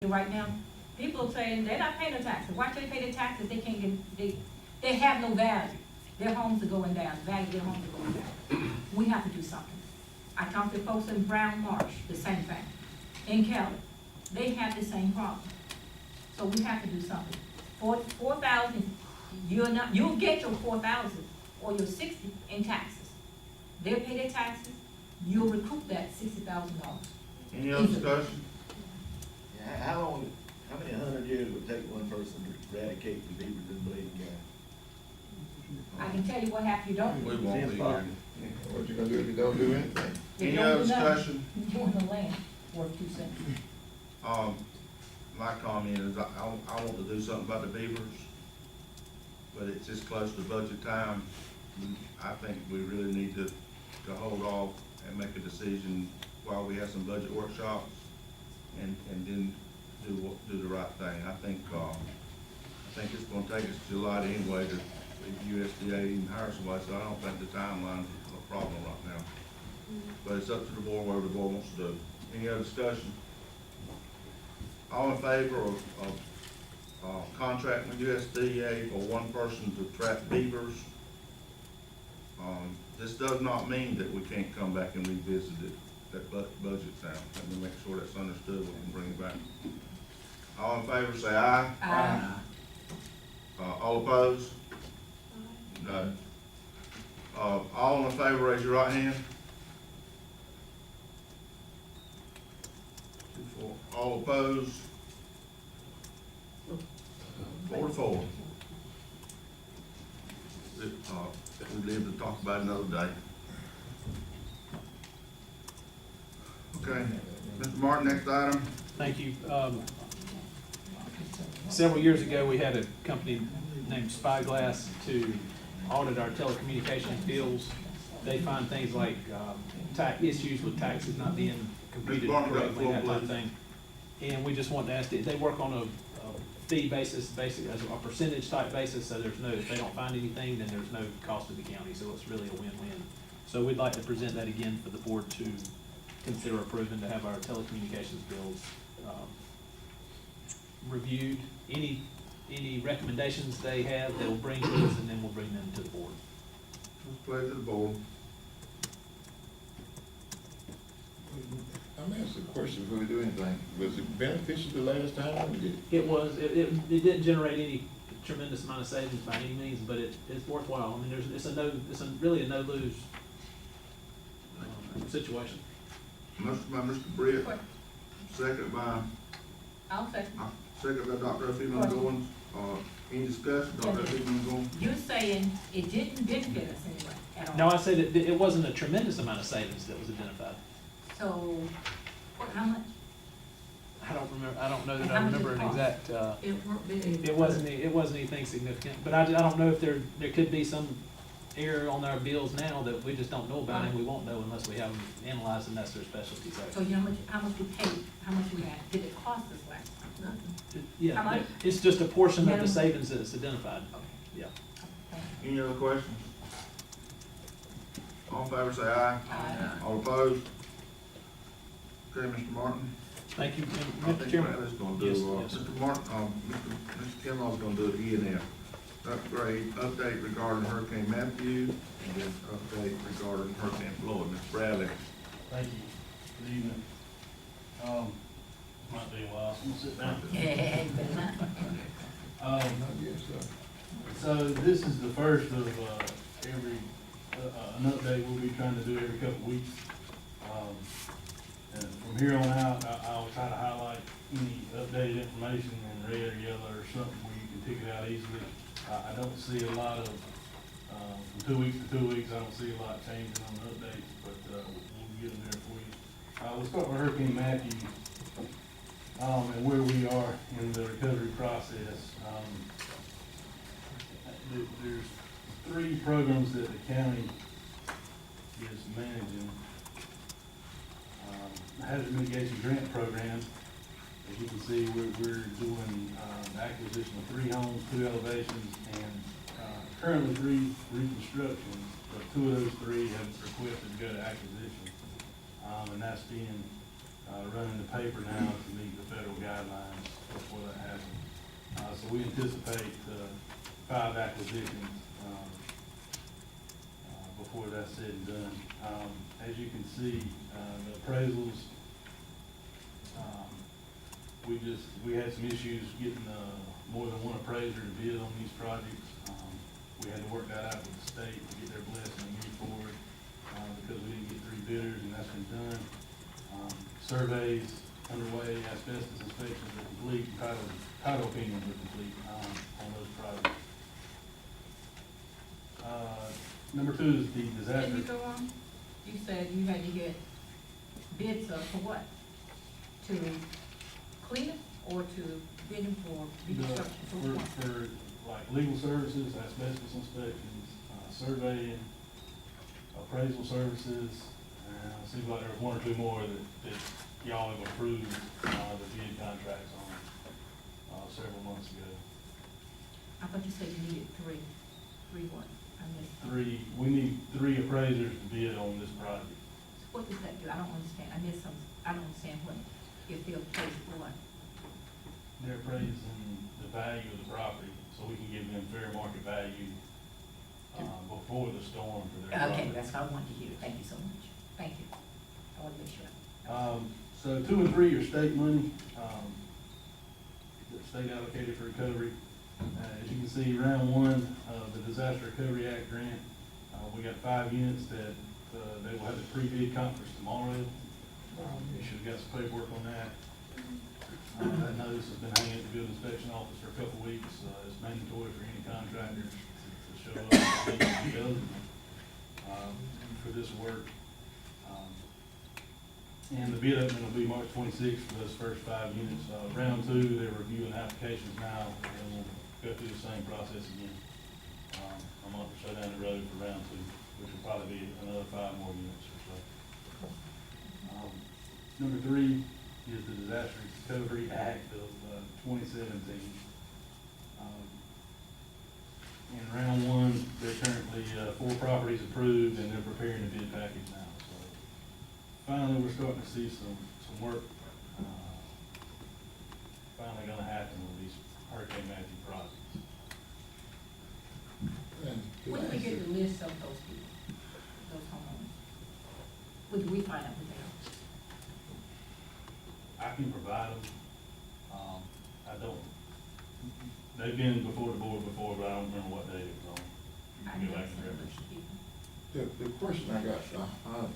Right now, people are saying they're not paying their taxes. Why should they pay their taxes? They can't get, they have no value. Their homes are going down, the value of their homes are going down. We have to do something. I talked to folks in Brown Marsh, the same thing. In Kelly, they have the same problem. So we have to do something. 4,000, you'll get your 4,000 or your 60 in taxes. They'll pay their taxes, you'll recoup that $60,000. Any other discussion? Yeah, how many 100 years would it take one person to eradicate the beavers in Bladen County? I can tell you what happens if you don't. We won't be here. What you gonna do if you don't do anything? If you Any don't other do nothing, discussion? you want the land worth 2 cents. My comment is, I want to do something about the beavers, but it's just close to budget time. I think we really need to hold off and make a decision while we have some budget workshops, and then do the right thing. I think it's gonna take us July anyway to USDA even hire somebody, so I don't think the timeline's a problem right now. But it's up to the board, whatever the board wants to do. Any other discussion? All in favor of contracting with USDA for one person to trap beavers? This does not mean that we can't come back and revisit it, that budget time. Let me make sure that's understood, we can bring it back. All in favor, say aye. Aye. All opposed? No. All in favor, raise your right hand. 2, 4. All opposed? 4 to 4. We live to talk about it another day. Okay, Mr. Martin, next item. Thank you. Several years ago, we had a company named Spyglass to audit our telecommunications bills. They find things like issues with taxes not being computed Mr. Barney, got the correctly, floor, that type of please. thing. And we just want to ask, they work on a fee basis, basically as a percentage type basis, so there's no, if they don't find anything, then there's no cost to the county, so it's really a win-win. So we'd like to present that again for the board to consider approving, to have our telecommunications bills reviewed. Any recommendations they have, they'll bring to us, and then we'll bring them to the board. Pleasure to the board. I'm asking a question before we do anything. Was it beneficial the last time? Or did it? It was, it didn't generate any tremendous amount of savings by any means, but it's worthwhile. I mean, it's really a no-lose situation. Motion by Mr. Britt, second by, I'll second. second by Dr. Effingham Goins. Any discussion, Dr. Effingham Goins? You're saying it didn't benefit us anyway at all. No, I said it wasn't a tremendous amount of savings that was identified. So, how much? I don't know that And I how much remember it an cost? exact, It weren't big. it wasn't anything significant, but I don't know if there could be some error on our bills now that we just don't know about, and we won't know unless we have them analyzed, and that's their specialty. So you know how much we paid, how much we had, did it cost us last time? Nothing. Yeah, How much? it's just a portion of the Minimum. savings that is identified. Yeah. Thank you. Any other questions? All in favor, say aye. Aye. All opposed? Okay, Mr. Martin. Thank you, I Mr. think Chairman. Bradley's gonna do, Yes, yes. Mr. Martin, Mr. Kinlaw's gonna do E and F. Upgrade, update regarding Hurricane Matthew, and then update regarding Hurricane Floyd. Mr. Bradley. Thank you. Good evening. Might be a while, so I'm gonna sit down. Yeah, you better not. Not yet, sir. So this is the first of, an update we'll be trying to do every couple of weeks. And from here on out, I'll try to highlight any updated information in red or yellow or something where you can pick it out easily. I don't see a lot of, from 2 weeks to 2 weeks, I don't see a lot changing on the updates, but, we'll get them there for you. We'll start with Hurricane Matthew, and where we are in the recovery process. There's 3 programs that the county is managing. The Hazard Mitigation Grant Program, as you can see, we're doing, the acquisition of 3 homes, 2 elevations, and, currently 3 reconstructions, but 2 of those 3 have requested to go to acquisition. And that's being running the paper now to meet the federal guidelines before that happens. So we anticipate, 5 acquisitions, before that's said and done. As you can see, the appraisals, we had some issues getting, more than one appraiser to bid on these projects. We had to work that out with the state to get their blessing and move forward, because we didn't get 3 bidders, and that's been done. Surveys underway, asbestos inspections are complete, and title opinions are complete, on those projects. Number 2 is the Can you disaster. go on? You said you had to get bids for what? To clean it or to bid them for reconstruction? For what? For like legal services, asbestos inspections, surveying, appraisal services, and it seems like there was 1 or 2 more that y'all have approved, the bid contracts on, several months ago. I thought you said you needed 3. 3 what? I missed. We need 3 appraisers to bid on this project. What does that do? I don't understand. I don't understand what, if they'll place for what? They're appraising the value of the property, so we can give them fair market value, before the storm for their property. Okay, that's what I wanted to hear. Thank you so much. Thank you. I want to make sure. So 2 and 3 are state money, the state allocated for recovery. As you can see, round 1 of the Disaster Recovery Act grant, we got 5 units that, they will have the pre-bid conference tomorrow. You should have got some paperwork on that. That notice has been hanging at the building inspection office for a couple of weeks. It's mandatory for any contractors to show up and be eligible, for this work. And the bid opening will be March 26th for those first 5 units. Round 2, they're reviewing applications now, and we'll go through the same process again. A month or so down the road for round 2, which will probably be another 5 more units or so. Number 3 is the Disaster Recovery Act of 2017. In round 1, they're currently 4 properties approved, and they're preparing the bid package now. So finally, we're starting to see some work finally gonna happen with these Hurricane Matthew projects. And can When I do we ask get you- the list of those people, those homeowners? When do we find out who they are? I can provide them. I don't, they've been before the board before, but I don't remember what day it was on. You I can go know back and some of reference. those people. The question I got,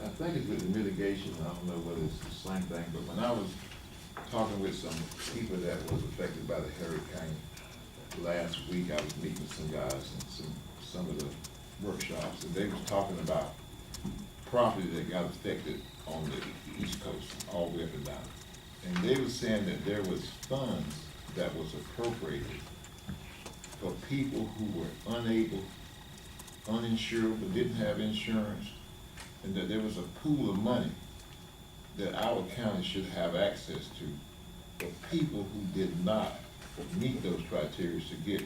I think it's with the mitigation, I don't know whether it's the same thing, but when I was talking with some people that was affected by the hurricane last week, I was meeting with some guys and some of the workshops, and they was talking about property that got affected on the East Coast, all the way up and down. And they were saying that there was funds that was appropriated for people who were unable, uninsured, but didn't have insurance, and that there was a pool of money that our county should have access to for people who did not meet those criteria to get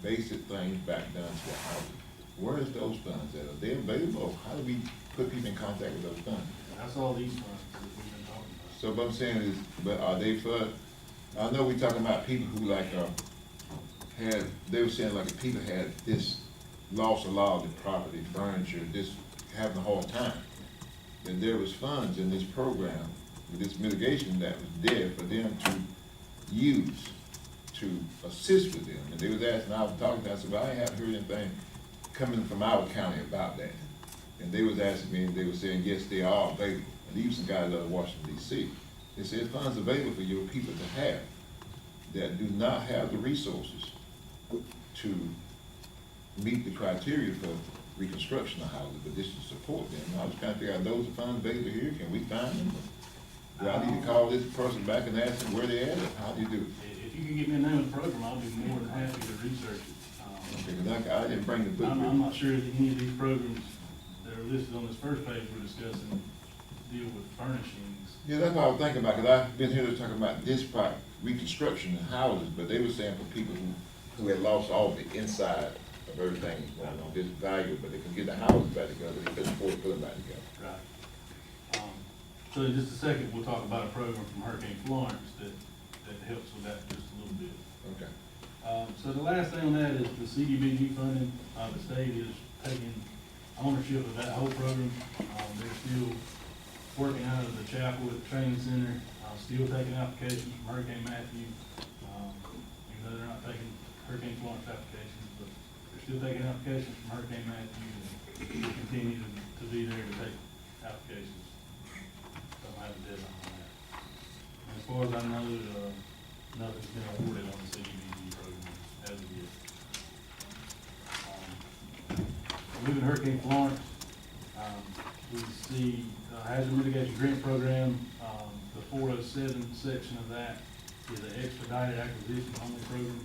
basic things back done to their houses. Where is those funds at? Are they available? How do we put people in contact with those funds? That's all these funds that we've been talking about. So what I'm saying is, but are they for, I know we talking about people who like, had, they were saying like if people had this loss of law, the property, furniture, this having a hard time, then there was funds in this program, with this mitigation that was there for them to use to assist with them. And they was asking, I was talking to them, I said, well, I haven't heard anything coming from our county about that. And they was asking me, and they were saying, yes, they are available. And even some guys out of Washington DC. They said funds available for your people to have that do not have the resources to meet the criteria for reconstruction of houses, but this to support them. And I was trying to figure out, those are funds available here, can we find them? Do I need to call this person back and ask them where they at, or how do you do it? If you can give me a name of the program, I'll be more than happy to research it. Because I didn't bring the book with I'm me. not sure that any of these programs that are listed on this first page we're discussing deal with furnishings. Yeah, that's what I was thinking about, because I've been here talking about this part, reconstruction of houses, but they were saying for people who had lost all the inside of everything, you know, this value, but they could get the houses back together, they couldn't afford to put them back together. Right. So in just a second, we'll talk about a program from Hurricane Florence that helps with that just a little bit. Okay. So the last thing on that is the CDBG funding. The state is taking ownership of that whole program. They're still working out of the chapel at the training center, still taking applications from Hurricane Matthew. Even though they're not taking Hurricane Florence applications, but they're still taking applications from Hurricane Matthew, and we'll continue to be there to take applications. Don't have a deadline on that. And as far as I know, nothing's been awarded on the CDBG program as of yet. Moving to Hurricane Florence, we see hazard mitigation grant program. The 407 section of that is an expedited acquisition only program.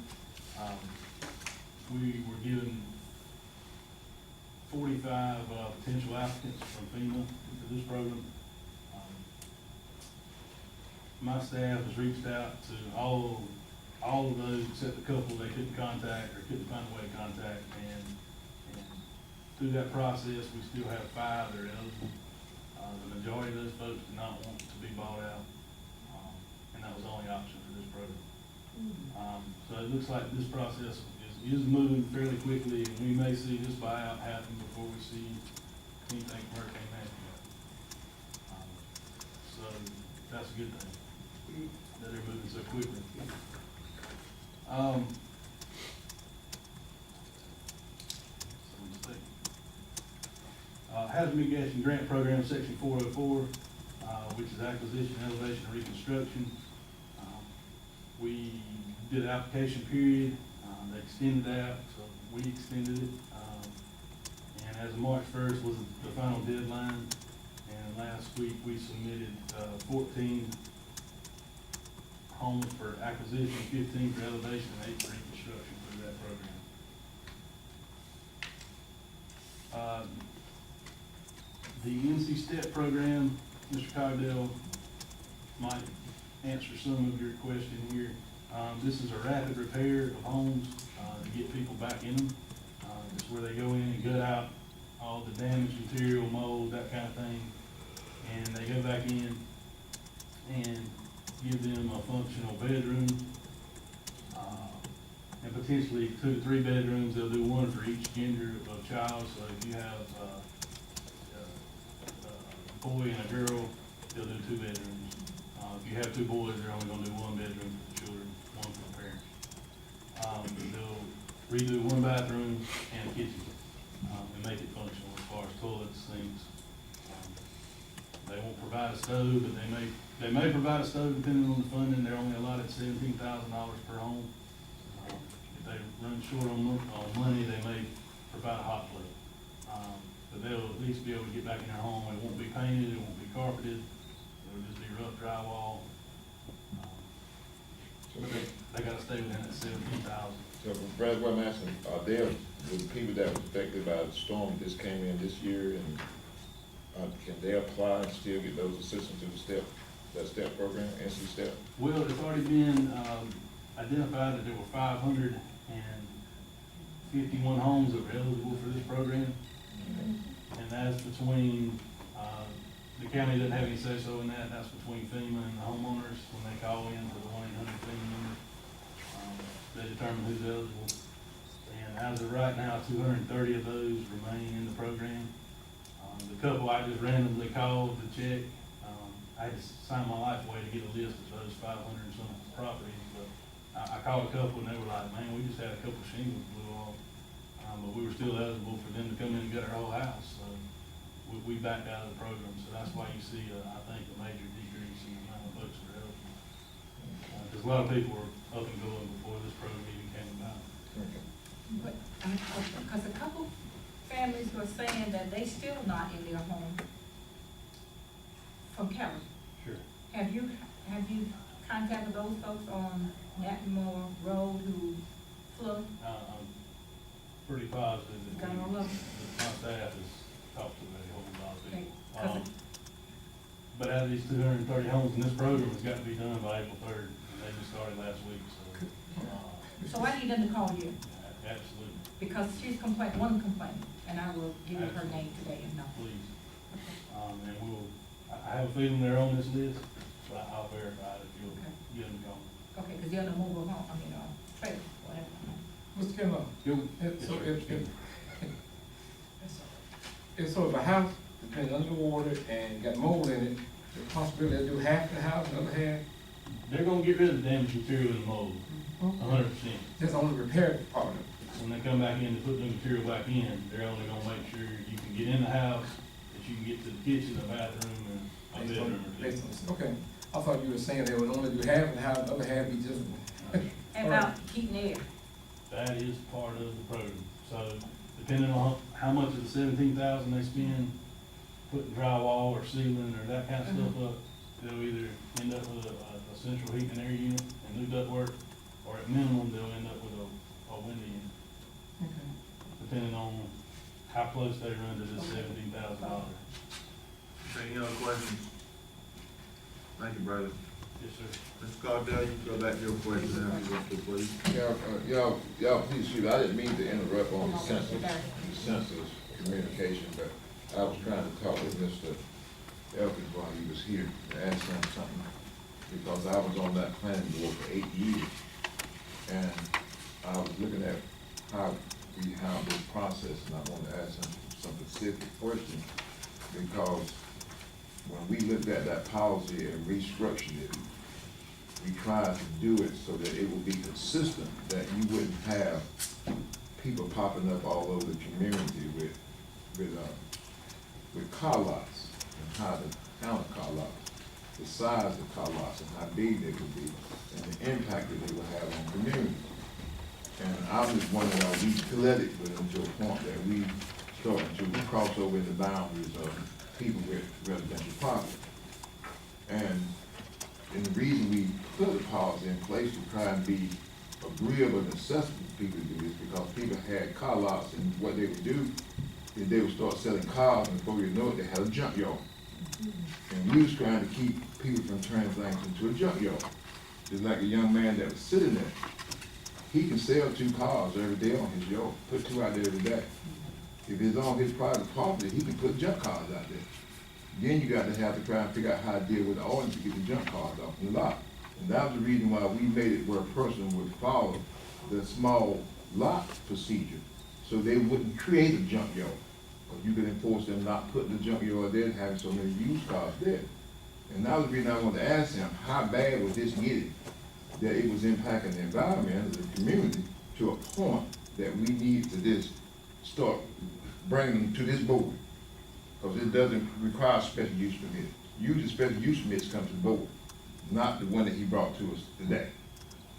We were given 45 potential applicants from FEMA for this program. My staff has reached out to all of those except a couple they couldn't contact or couldn't find a way to contact, and through that process, we still have 5 that are eligible. The majority of those folks did not want to be bought out, and that was the only option for this program. So it looks like this process is moving fairly quickly, and we may see this buyout happen before we see anything from Hurricane Matthew. So that's a good thing, that they're moving so quickly. Hazard mitigation grant program, section 404, which is acquisition, elevation, and reconstruction. We did an application period. They extended that, so we extended it. And as of March 1st was the final deadline. And last week we submitted 14 homes for acquisition, 15 for elevation, and 8 for reconstruction through that program. The NC STEP program, Mr. Cogdell might answer some of your question here. This is a rapid repair of homes to get people back in them. It's where they go in and gut out all the damaged material, mold, that kind of thing, and they go back in and give them a functional bedroom, and potentially 2 to 3 bedrooms. They'll do one for each gender of child. So if you have a boy and a girl, they'll do 2 bedrooms. If you have 2 boys, they're only gonna do 1 bedroom for the children, 1 for the parents. They'll redo 1 bathroom and a kitchen, and make it functional as far as toilets, sinks. They won't provide a stove, but they may provide a stove depending on the funding. They're only allotted $17,000 per home. If they run short on money, they may provide a hot plate. But they'll at least be able to get back in their home. It won't be painted, it won't be carpeted, it'll just be rough drywall. But they gotta stay within that 17,000. So, Brad, what I'm asking, are there the people that were affected by the storm that just came in this year, and can they apply and still get those assistance to that STEP program, NC STEP? Well, it's already been identified that there were 551 homes that were eligible for this program. And that's between, the county doesn't have any say-so in that. That's between FEMA and the homeowners when they call in to the 1-800 FEMA number. They determine who's eligible. And as of right now, 230 of those remain in the program. The couple I just randomly called to check, I had to sign my life away to get a list of those 500 and some properties, but I called a couple and they were like, man, we just had a couple shingles blew off. But we were still eligible for them to come in and get our whole house, so we backed out of the program. So that's why you see, I think, a major decrease in the amount of folks that are eligible. Because a lot of people were up and going before this program even came about. Okay. But, because a couple families were saying that they still not in their home from Kelly. Sure. Have you contacted those folks on Natmore Road who flooded? I'm pretty positive that Got all of them? my staff has talked to a whole lot of Okay, people. 'cause But out of these 230 homes in this program, it's got to be done by April 3rd, and they just started last week, so. So I need them to call you, Absolutely, because she's one complaint, and I will give you her name today and number. please. And I have a feeling they're on this list, but I'll verify it if you'll Okay. give them a call. Okay, because they're in the mobile home, trailer, whatever. Mr. Kendall, Yes, so sir. if a house is been underwater and got mold in it, the possibility to do half the house, the other half, They're gonna get rid of the damaged material in the mold, 100%. just only repair part of it. When they come back in to put the material back in, they're only gonna make sure you can get in the house, that you can get to the kitchen, the bathroom, and a Based bedroom. on- based on- Okay, I thought you were saying they would only do half the house, the other half be just. And about keeping air. That is part of the program. So depending on how much of the 17,000 they spend putting drywall or ceiling or that kind of stuff up, they'll either end up with a central heating and air unit and new ductwork, or at minimum, they'll end up with a window unit, Okay. depending on how close they run to this $17,000. Any other questions? Thank you, brother. Yes, sir. Mr. Cardell, you can go back to your question now, if you want to, please. Y'all, please, shoot, I didn't mean to interrupt on the census communication, but I was trying to talk with Mr. Elkins while he was here, to ask him something, because I was on that planning board for 8 years, and I was looking at how we handle this process, and I wanted to ask him some specific questions, because when we looked at that policy and restructured it, we tried to do it so that it would be consistent, that you wouldn't have people popping up all over the community with car lots, and how to count car lots, the size of car lots and how big they could be, and the impact that they would have on communities. And I was wondering, are we let it with them to a point that we starting to cross over the boundaries of people with residential property? And the reason we put a policy in place to try and be agreeable and accessible to people to do this, because people had car lots, and what they would do is they would start selling cars, and before you know it, they had a junkyard. And we was trying to keep people from turning things into a junkyard. Just like a young man that was sitting there, he can sell 2 cars every day on his yard, put 2 out there every day. If it's on his private property, he can put junk cars out there. Then you got to have to try and figure out how to deal with the ordinance to get the junk cars off the lot. And that was the reason why we made it where a person would follow the small lot procedure, so they wouldn't create a junkyard. Because you could enforce them not putting the junkyard there and having so many used cars there. And that was the reason I wanted to ask him, how bad was this getting? That it was impacting the environment of the community to a point that we need to just start bringing them to this board. Because it doesn't require special use permit. Usually special use permits come to the board, not the one that he brought to us today.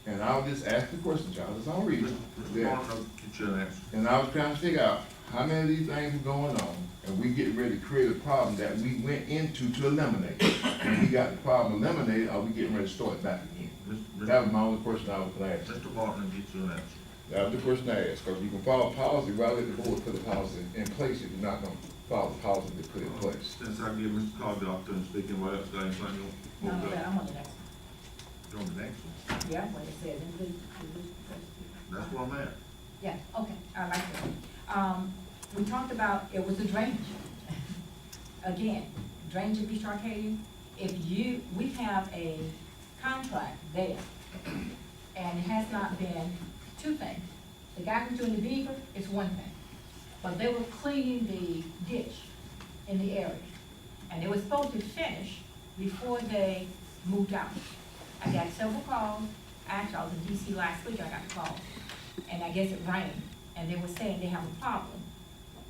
And I'll just ask the question, Charles, that's all I'm reading. Mr. Martin, I'll get you an answer. And I was trying to figure out how many of these things are going on, and we getting ready to create a problem that we went into to eliminate. And we got the problem eliminated, are we getting ready to start back again? That was my only question I was gonna ask. Mr. Martin, I'll get you an answer. That was the question I asked, because you can follow policy, why let the board put the policy in place if you're not gonna follow the policy they put in place? Since I give Mr. Cardell opportunity to speak, anybody else got anything you No, want to go? I'm on the next one. You're on the next one. Yeah, what it says, That's where I'm at. yeah, okay, I like that. We talked about, it was the drainage. Again, drainage at Beach Arcadia, we have a contract there, and it has not been 2 things. The guy who's doing the beaver is 1 thing, but they were cleaning the ditch in the area, and they were supposed to finish before they moved out. I got several calls, actually, I was in DC last week, I got a call, and I guess it rained, and they were saying they have a problem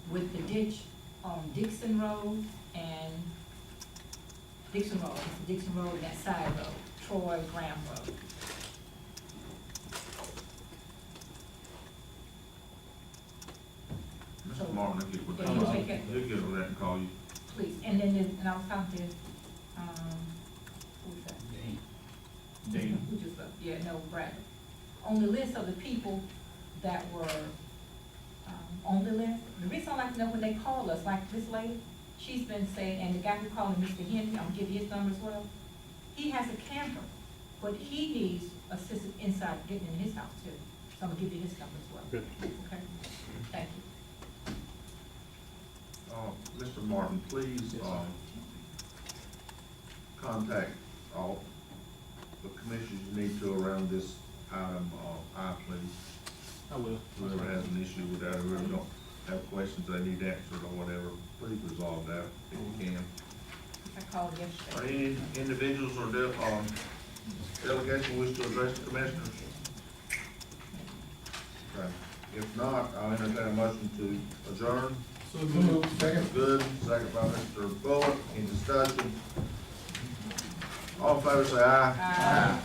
with the ditch on Dixon Road and Dixon Road, it's Dixon Road and that side road, Troy Graham Road. Mr. Martin, I'll get with Yeah, you take it. He'll get with that and call you. Please, and then, and I was talking to, who's that? Dana. Who just left? Yeah, no, Brad. On the list of the people that were, on the list, the reason I like to know when they call us, like this lady, she's been saying, and the guy who called me, Mr. Henry, I'm gonna give you his number as well. He has a camper, but he needs assistance inside getting in his house too. So I'm gonna give you his number as well. Good. Okay, thank you. Mr. Martin, please, contact all the commissioners you need to around this item, please. I will. Whoever has an issue with that, or whoever don't have questions they need answered or whatever, please resolve that if you can. I called Are yesterday. any individuals or delegation wish to address the commissioners? Okay. If not, I'll entertain a motion to adjourn. So moved. Second. Good, second by Mr. Bullock, in discussion. All in favor say aye. Aye.